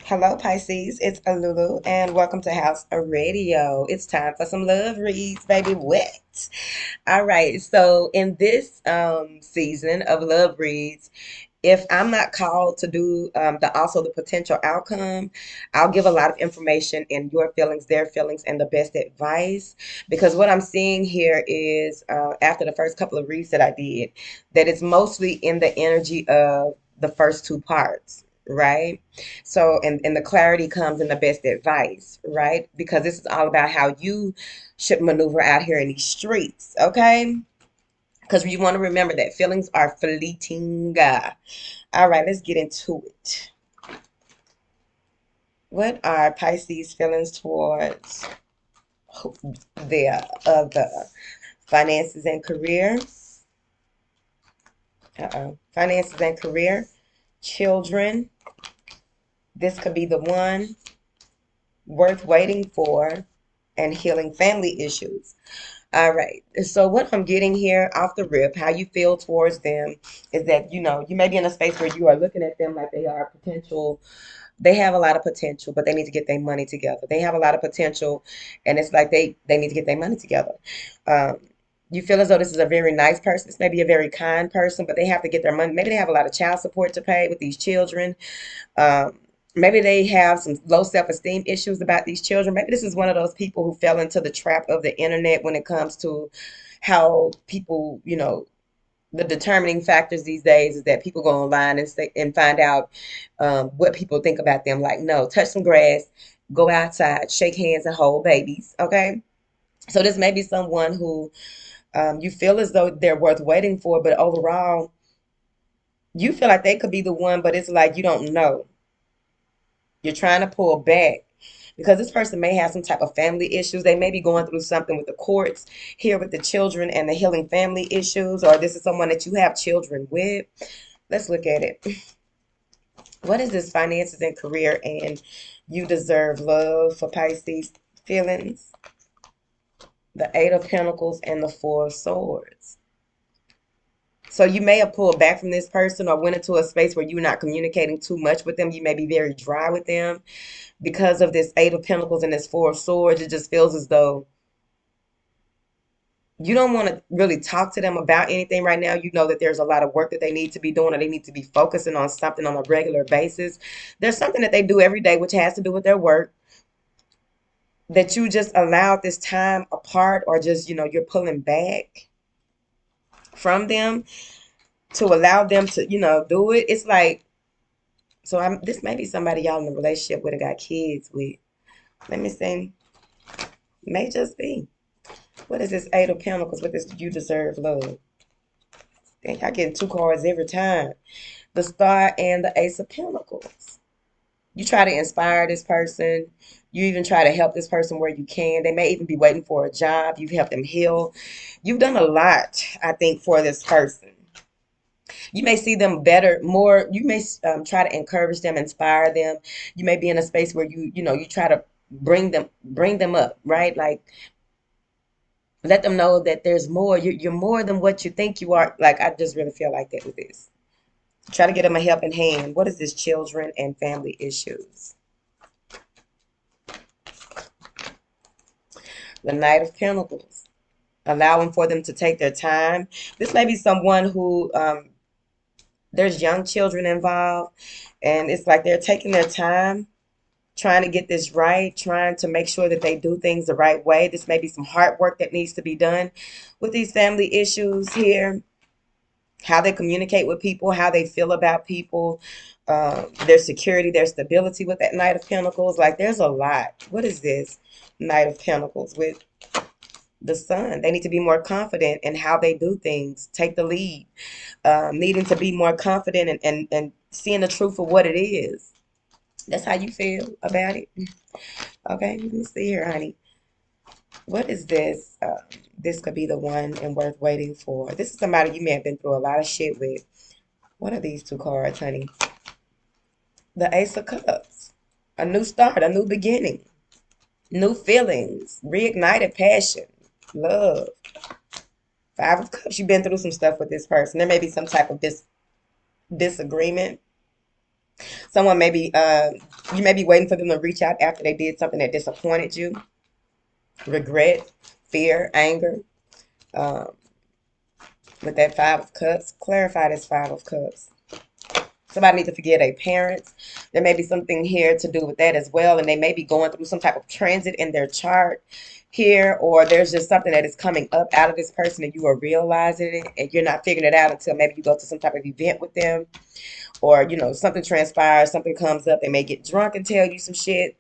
Hello, Pisces. It's Lulu, and welcome to House of Radio. It's time for some love reads, baby. What? All right. So, in this season of love reads, if I'm not called to do the potential outcome, I'll give a lot of information in your feelings, their feelings, and the best advice. Because what I'm seeing here is after the first couple of reads that I did, that it's mostly in the energy of the first two parts, right? So, and the clarity comes in the best advice, right? Because this is all about how you should maneuver out here in these streets, okay? Because you want to remember that feelings are fleeting. All right, let's get into it. What are Pisces' feelings towards the finances and career? Finances and career, children. This could be the one worth waiting for, and healing family issues. All right. So what I'm getting here off the rip, how you feel towards them is that, you may be in a space where you are looking at them like they are potential. They have a lot of potential, but they need to get their money together. They have a lot of potential, and it's like they need to get their money together. Um, you feel as though this is a very nice person. This may be a very kind person, but they have to get their money. Maybe they have a lot of child support to pay with these children. Um, Maybe they have some low self-esteem issues about these children. Maybe this is one of those people who fell into the trap of the internet when it comes to how people, the determining factors these days is that people go online and say, and find out what people think about them. Like, no, touch some grass, go outside, shake hands, and hold babies. Okay, so this may be someone who you feel as though they're worth waiting for, but overall, you feel like they could be the one, but it's like you don't know. You're trying to pull back because this person may have some type of family issues. They may be going through something with the courts here with the children and the healing family issues, or this is someone that you have children with. Let's look at it. What is this finances and career and you deserve love for Pisces feelings? The Eight of Pentacles and the Four of Swords. So you may have pulled back from this person or went into a space where you're not communicating too much with them. You may be very dry with them because of this Eight of Pentacles and this Four of Swords. It just feels as though you don't want to really talk to them about anything right now. You know that there's a lot of work that they need to be doing, or they need to be focusing on something on a regular basis. There's something that they do every day, which has to do with their work, that you just allowed this time apart, or just, you're pulling back from them to allow them to, do it. It's like, so this may be somebody y'all in a relationship with and got kids with. Let me see. May just be. What is this Eight of Pentacles with this you deserve love? Dang, I get two cards every time. The Star and the Ace of Pentacles. You try to inspire this person. You even try to help this person where you can. They may even be waiting for a job. You've helped them heal. You've done a lot, I think, for this person. You may see them better, more. You may try to encourage them, inspire them. You may be in a space where you try to bring them up, right? Like, let them know that there's more. You're more than what you think you are. Like, I just really feel like that with this. Try to get them a helping hand. What is this? Children and family issues. The Knight of Pentacles. Allowing for them to take their time. This may be someone who there's young children involved, and it's like they're taking their time trying to get this right, trying to make sure that they do things the right way. This may be some hard work that needs to be done with these family issues here. How they communicate with people, how they feel about people, their security, their stability with that Knight of Pentacles. Like, there's a lot. What is this Knight of Pentacles with the Sun? They need to be more confident in how they do things, take the lead, needing to be more confident and seeing the truth of what it is. That's how you feel about it. Okay, let me see here, honey. What is this? This could be the one and worth waiting for. This is somebody you may have been through a lot of shit with. What are these two cards, honey? The Ace of Cups. A new start, a new beginning, new feelings, reignited passion, love. Five of Cups. You've been through some stuff with this person. There may be some type of disagreement. Someone maybe, you may be waiting for them to reach out after they did something that disappointed you. Regret, fear, anger. Um, with that Five of Cups, clarify this Five of Cups. Somebody needs to forgive their parents. There may be something here to do with that as well, and they may be going through some type of transit in their chart here, or there's just something that is coming up out of this person and you are realizing it, and you're not figuring it out until maybe you go to some type of event with them, or something transpires, something comes up. They may get drunk and tell you some shit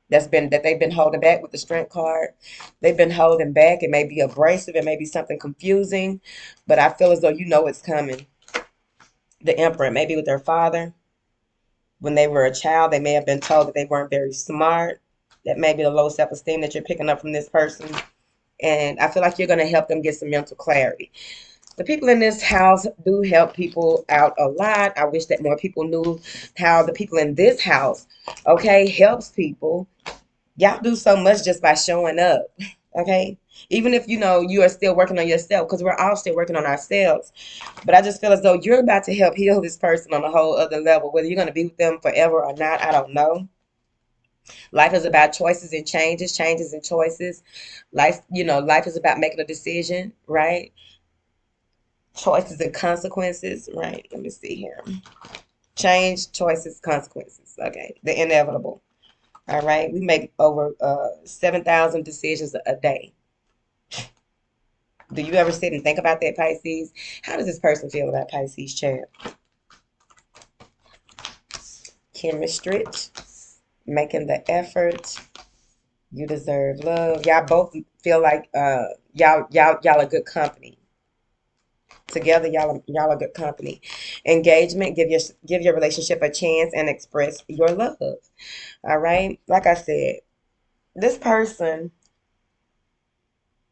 that they've been holding back with the Strength card. They've been holding back. It may be abrasive. It may be something confusing, but I feel as though it's coming. The Emperor, maybe with their father. When they were a child, they may have been told that they weren't very smart. That may be the low self-esteem that you're picking up from this person. And I feel like you're going to help them get some mental clarity. The people in this house do help people out a lot. I wish that more people knew how the people in this house, okay, helps people. Y'all do so much just by showing up, okay? Even if you are still working on yourself, because we're all still working on ourselves. But I just feel as though you're about to help heal this person on a whole other level. Whether you're going to be with them forever or not, I don't know. Life is about choices and changes and choices. Life is about making a decision, right? Choices and consequences, right? Let me see here. Change, choices, consequences. Okay, the inevitable. All right, we make over 7,000 decisions a day. Do you ever sit and think about that, Pisces? How does this person feel about Pisces chart? Chemistry, making the effort. You deserve love. Y'all both feel like y'all are good company. Together, y'all are good company. Engagement, give your relationship a chance and express your love. All right, like I said, this person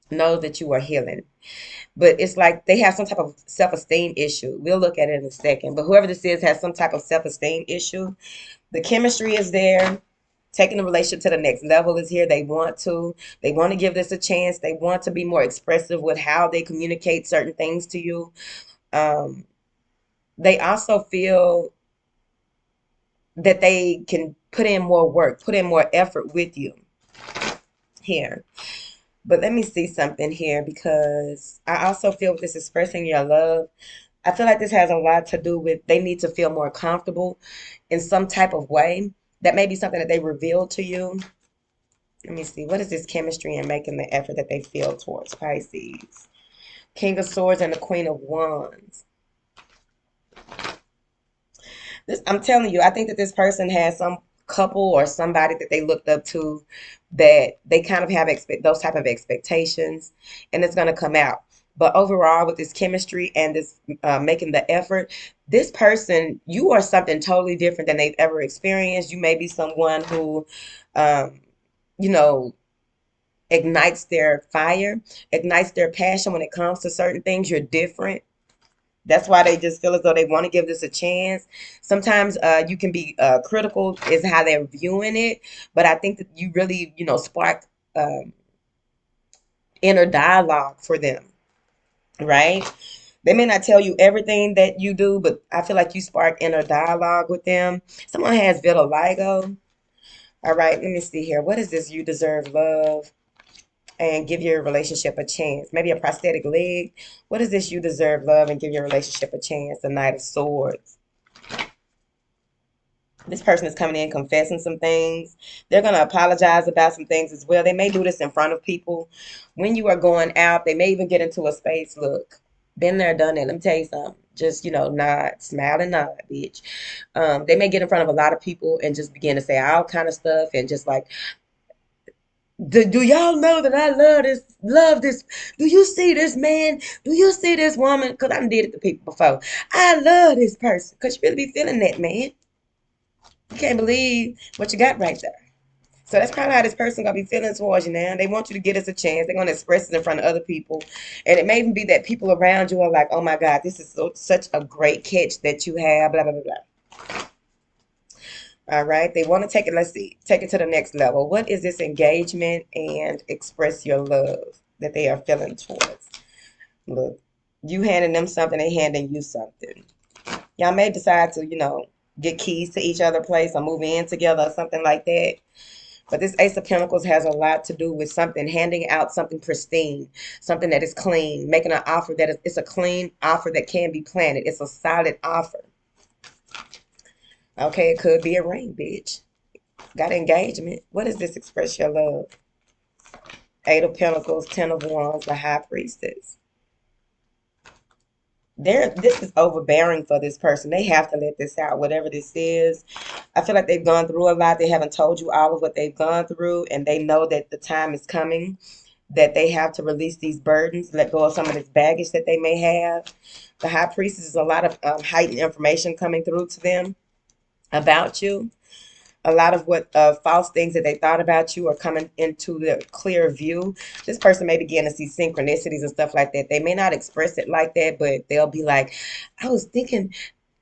knows that you are healing, but it's like they have some type of self-esteem issue. We'll look at it in a second. But whoever this is has some type of self-esteem issue. The chemistry is there. Taking the relationship to the next level is here. They want to give this a chance. They want to be more expressive with how they communicate certain things to you. Um, they also feel that they can put in more work, put in more effort with you here. But let me see something here, because I also feel with this expressing your love, I feel like this has a lot to do with they need to feel more comfortable in some type of way. That may be something that they reveal to you. Let me see. What is this chemistry and making the effort that they feel towards Pisces? King of Swords and the Queen of Wands. I'm telling you, I think that this person has some couple or somebody that they looked up to, that they kind of have those type of expectations, and it's going to come out. But overall, with this chemistry and this making the effort, this person, you are something totally different than they've ever experienced. You may be someone who, um, you know, ignites their fire, ignites their passion when it comes to certain things. You're different. That's why they just feel as though they want to give this a chance. Sometimes you can be critical is how they're viewing it, but I think that you really, spark um, inner dialogue for them, right? They may not tell you everything that you do, but I feel like you spark inner dialogue with them. Someone has vitiligo. All right, let me see here. What is this? You deserve love and give your relationship a chance. Maybe a prosthetic leg. What is this? You deserve love and give your relationship a chance. The Knight of Swords. This person is coming in confessing some things. They're going to apologize about some things as well. They may do this in front of people. When you are going out, they may even get into a space. Look, been there, done that. Let me tell you something. Just, nod, smile and nod, bitch. They may get in front of a lot of people and just begin to say all kind of stuff, and just like, do y'all know that I love this? Do you see this man? Do you see this woman? Because I did it to people before. I love this person. Because you really be feeling that, man. You can't believe what you got right there. So that's kind of how this person gonna be feeling towards you now. They want you to get us a chance. They're gonna express it in front of other people, and it may even be that people around you are like, "Oh my God, this is such a great catch that you have." Blah blah blah blah. All right, they want to take it. Let's see, take it to the next level. What is this engagement and express your love that they are feeling towards? Look, you handing them something, they handing you something. Y'all may decide to, get keys to each other place or move in together or something like that. But this Ace of Pentacles has a lot to do with something, handing out something pristine, something that is clean, making an offer that is, it's a clean offer that can be planted. It's a solid offer. Okay, it could be a ring, bitch. Got engagement. What is this? Express your love. Eight of Pentacles, Ten of Wands, the High Priestess. This is overbearing for this person. They have to let this out, whatever this is. I feel like they've gone through a lot. They haven't told you all of what they've gone through, and they know that the time is coming, that they have to release these burdens, let go of some of this baggage that they may have. The High Priestess is a lot of heightened information coming through to them about you. A lot of what false things that they thought about you are coming into the clear view. This person may begin to see synchronicities and stuff like that. They may not express it like that, but they'll be like, I was thinking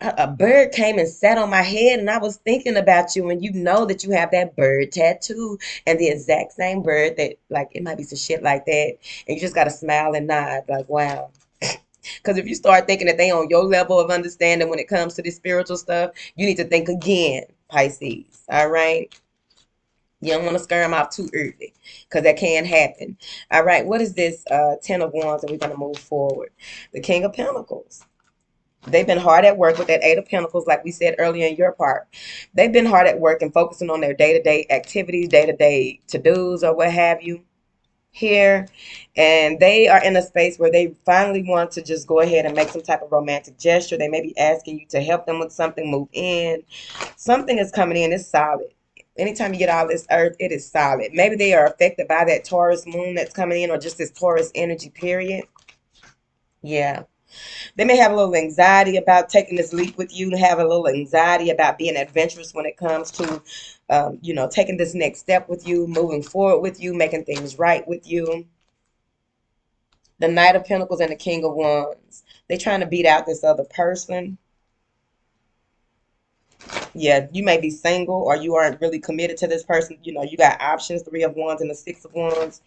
a bird came and sat on my head and I was thinking about you, and you know that you have that bird tattoo and the exact same bird that, like, it might be some shit like that, and you just got to smile and nod like, wow. Because if you start thinking that they on your level of understanding when it comes to this spiritual stuff, you need to think again, Pisces. All right. You don't want to scare them off too early, because that can happen. All right. What is this Ten of Wands? And we're going to move forward. The King of Pentacles. They've been hard at work with that Eight of Pentacles, like we said earlier in your part. They've been hard at work and focusing on their day-to-day activities, day-to-day to-dos or what have you here, and they are in a space where they finally want to just go ahead and make some type of romantic gesture. They may be asking you to help them with something, move in. Something is coming in. It's solid. Anytime you get all this earth, it is solid. Maybe they are affected by that Taurus moon that's coming in, or just this Taurus energy period. Yeah. They may have a little anxiety about taking this leap with you, have a little anxiety about being adventurous when it comes to, taking this next step with you, moving forward with you, making things right with you. The Knight of Pentacles and the King of Wands. They're trying to beat out this other person. Yeah, you may be single or you aren't really committed to this person. You know, you got options, Three of Wands and the Six of Wands.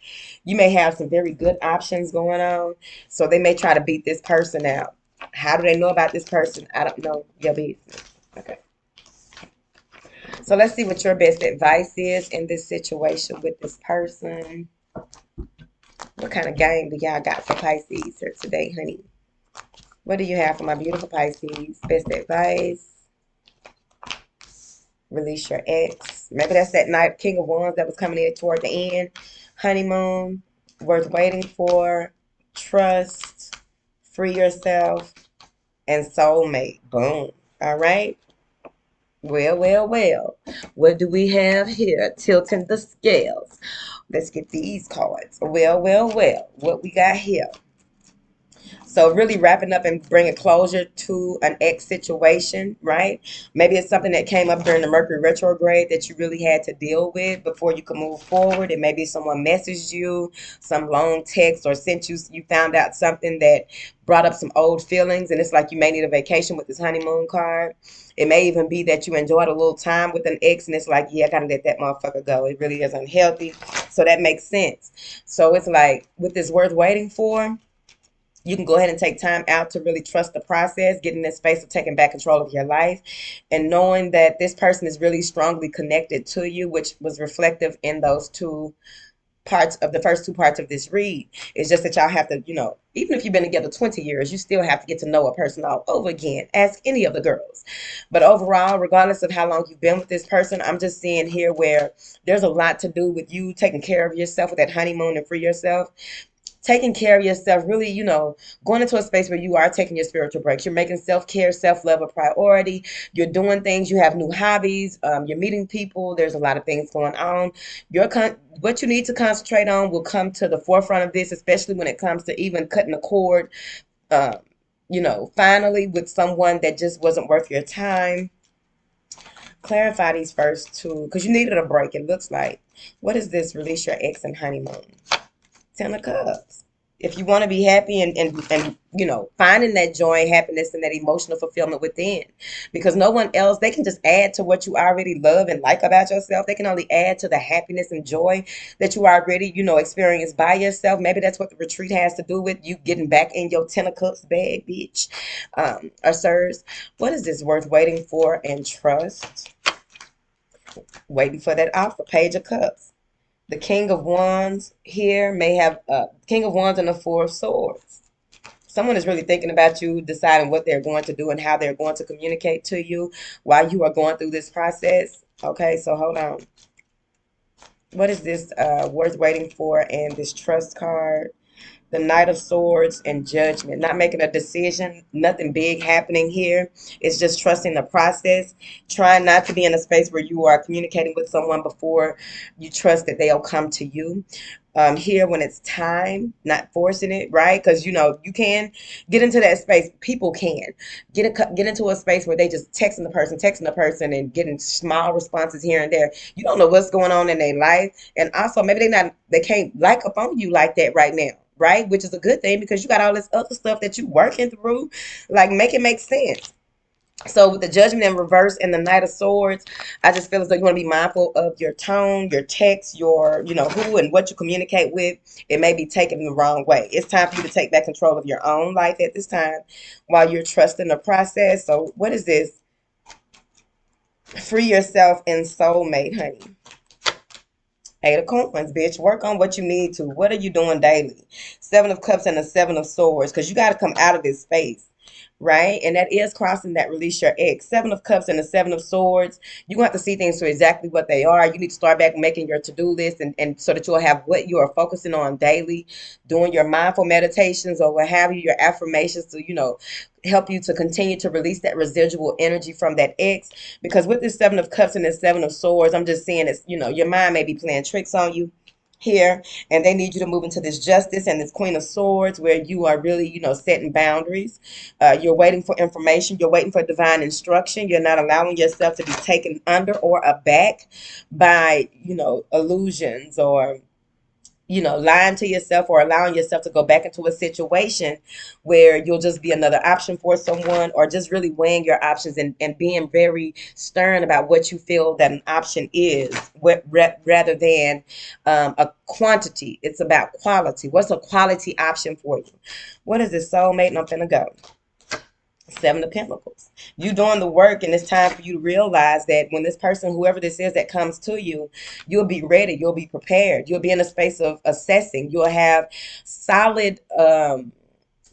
You may have some very good options going on. So they may try to beat this person out. How do they know about this person? I don't know. Your business. Okay. So let's see what your best advice is in this situation with this person. What kind of game do y'all got for Pisces here today, honey? What do you have for my beautiful Pisces? Best advice. Release your ex. Maybe that's that night King of Wands that was coming in toward the end. Honeymoon. Worth waiting for. Trust. Free yourself. And soulmate. Boom. All right. Well, well, well. What do we have here? Tilting the scales. Let's get these cards. Well, well, well. What we got here? So really wrapping up and bringing closure to an ex situation, right? Maybe it's something that came up during the Mercury retrograde that you really had to deal with before you could move forward. And maybe someone messaged you, some long text, or sent you, you found out something that brought up some old feelings. And it's like you may need a vacation with this honeymoon card. It may even be that you enjoyed a little time with an ex and it's like, yeah, I gotta let that motherfucker go. It really is unhealthy. So that makes sense. So it's like, with this worth waiting for, you can go ahead and take time out to really trust the process, get in this space of taking back control of your life, and knowing that this person is really strongly connected to you, which was reflective in those two parts of the first two parts of this read. It's just that y'all have to, even if you've been together 20 years, you still have to get to know a person all over again. Ask any of the girls. But overall, regardless of how long you've been with this person, I'm just seeing here where there's a lot to do with you taking care of yourself with that honeymoon and free yourself. Taking care of yourself, really, going into a space where you are taking your spiritual breaks. You're making self-care, self-love a priority. You're doing things. You have new hobbies. You're meeting people. There's a lot of things going on. What you need to concentrate on will come to the forefront of this, especially when it comes to even cutting a cord, finally with someone that just wasn't worth your time. Clarify these first two, because you needed a break, it looks like. What is this? Release your ex and honeymoon. Ten of Cups. If you want to be happy and finding that joy and happiness and that emotional fulfillment within, because no one else, they can just add to what you already love and like about yourself. They can only add to the happiness and joy that you already experience by yourself. Maybe that's what the retreat has to do with you getting back in your 10 of cups bag, bitch. Or sirs, what is this worth waiting for? And trust, waiting for that offer. Page of Cups. The King of Wands here may have King of Wands and the Four of Swords. Someone is really thinking about you, deciding what they're going to do and how they're going to communicate to you while you are going through this process. Okay, so hold on. What is this worth waiting for? And this trust card, the Knight of Swords and Judgment. Not making a decision, nothing big happening here. It's just trusting the process, trying not to be in a space where you are communicating with someone before you trust that they'll come to you. Here when it's time, not forcing it, right? Because you can get into that space. People can get into a space where they just texting the person, and getting small responses here and there. You don't know what's going on in their life, and also maybe they can't like up on you like that right now, right? Which is a good thing because you got all this other stuff that you working through. Like, make it make sense. So with the Judgment in reverse and the Knight of Swords, I just feel as though you want to be mindful of your tone, your text, your, who and what you communicate with. It may be taken the wrong way. It's time for you to take back control of your own life at this time while you're trusting the process. So what is this? Free yourself and soulmate, honey. Eight of Coins, bitch. Work on what you need to. What are you doing daily? Seven of Cups and the Seven of Swords, because you got to come out of this space, right? And that is crossing that release your ex. Seven of Cups and the Seven of Swords. You're going to have to see things for exactly what they are. You need to start back making your to-do list, and so that you'll have what you are focusing on daily, doing your mindful meditations or what have you, your affirmations to, help you to continue to release that residual energy from that ex. Because with this Seven of Cups and this Seven of Swords, I'm just seeing it's, your mind may be playing tricks on you here, and they need you to move into this Justice and this Queen of Swords, where you are really, setting boundaries. You're waiting for information. You're waiting for divine instruction. You're not allowing yourself to be taken under or aback by, illusions, or lying to yourself, or allowing yourself to go back into a situation where you'll just be another option for someone, or just really weighing your options, and being very stern about what you feel that an option is, rather than a quantity. It's about quality. What's a quality option for you? What is this, soulmate? And I'm finna go. Seven of Pentacles. You doing the work, and it's time for you to realize that when this person, whoever this is that comes to you, you'll be ready. You'll be prepared. You'll be in a space of assessing. You'll have solid, the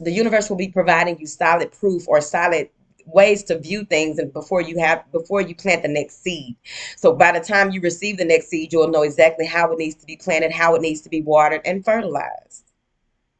universe will be providing you solid proof or solid ways to view things, and before you plant the next seed. So by the time you receive the next seed, you'll know exactly how it needs to be planted, how it needs to be watered and fertilized.